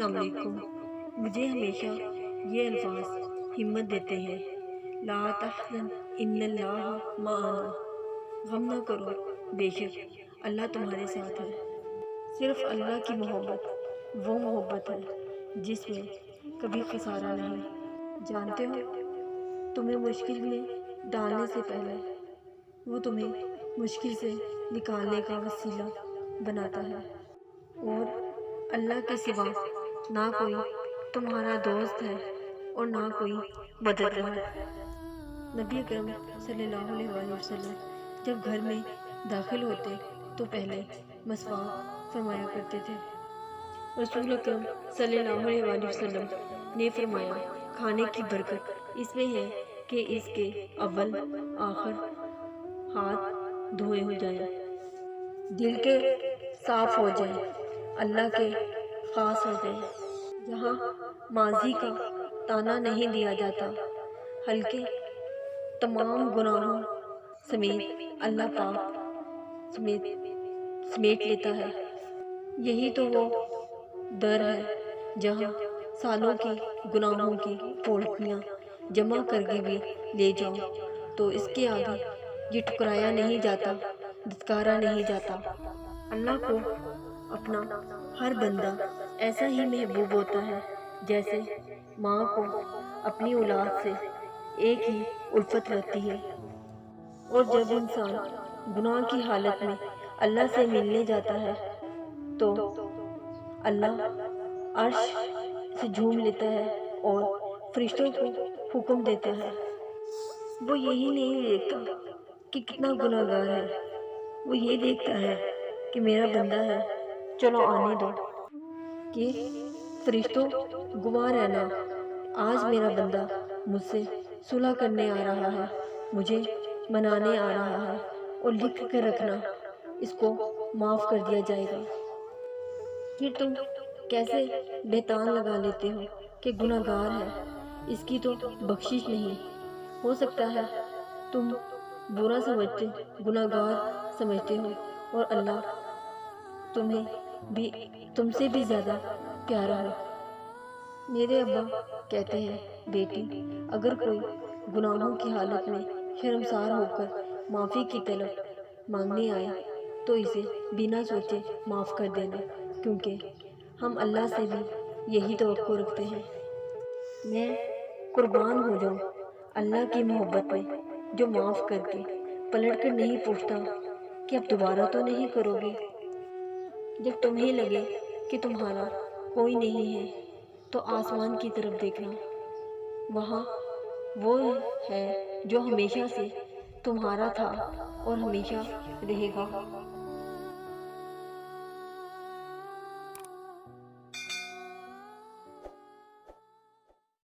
السلام علیکم۔ مجھے ہمیشہ یہ الفاظ ہمت دیتے ہیں، لا تحزن ان اللہ معنا، غم نہ کرو، بے شک اللہ تمہارے ساتھ ہے۔ صرف اللہ کی محبت وہ محبت ہے جس میں کبھی خسارہ نہیں۔ جانتے ہو، تمہیں مشکل میں ڈالنے سے پہلے وہ تمہیں مشکل سے نکالنے کا وسیلہ بناتا ہے، اور اللہ کے سوا نہ کوئی تمہارا دوست ہے اور نہ کوئی مددگار۔ نبی اکرم صلی اللہ علیہ وآلہ وسلم جب گھر میں داخل ہوتے تو پہلے مسواک فرمایا کرتے تھے۔ رسول اکرم صلی اللہ علیہ وآلہ وسلم نے فرمایا، کھانے کی برکت اس میں ہے کہ اس کے اول آخر ہاتھ دھوئے ہو جائیں، دل کے صاف ہو جائیں، اللہ کے خاص ہو جائیں، جہاں ماضی کا تانا نہیں دیا جاتا، ہلکے تمام گناہوں سمیت اللہ پاک سمیٹ لیتا ہے۔ یہی تو وہ در ہے جہاں سالوں کی گناہوں کی پوٹلیاں جمع کر کے بھی لے جاؤ تو اس کے آگے یہ ٹھکرایا نہیں جاتا، دھتکارا نہیں جاتا۔ اللہ کو اپنا ہر بندہ ایسا ہی محبوب ہوتا ہے جیسے ماں کو اپنی اولاد سے ایک ہی الفت رہتی ہے، اور جب انسان گناہ کی حالت میں اللہ سے ملنے جاتا ہے تو اللہ عرش سے جھوم لیتا ہے اور فرشتوں کو حکم دیتا ہے۔ وہ یہی نہیں دیکھتا کہ کتنا گناہ گار ہے، وہ یہ دیکھتا ہے کہ میرا بندہ ہے، چلو آنے دو، کہ فرشتوں گواہ رہنا، آج میرا بندہ مجھ سے صلح کرنے آ رہا ہے، مجھے منانے آ رہا ہے، اور لکھ کر رکھنا، اس کو معاف کر دیا جائے گا۔ پھر تم کیسے بہتان لگا لیتے ہو کہ گناہ گار ہے، اس کی تو بخشش نہیں۔ ہو سکتا ہے تم برا سمجھتے گناہ گار سمجھتے ہو، اور اللہ تم سے بھی زیادہ پیارا ہو۔ میرے ابا کہتے ہیں، بیٹی، اگر کوئی گناہوں کی حالت میں شرمسار ہو کر معافی کی طلب مانگنے آئے تو اسے بنا سوچے معاف کر دینا، کیونکہ ہم اللہ سے بھی یہی توقع رکھتے ہیں۔ میں قربان ہو جاؤں اللہ کی محبت میں، جو معاف کر کے پلٹ کر نہیں پوچھتا کہ اب دوبارہ تو نہیں کرو گے۔ جب تمہیں لگے کہ تمہارا کوئی نہیں ہے تو آسمان کی طرف دیکھنا، وہاں وہ ہے جو ہمیشہ سے تمہارا تھا اور ہمیشہ رہے گا۔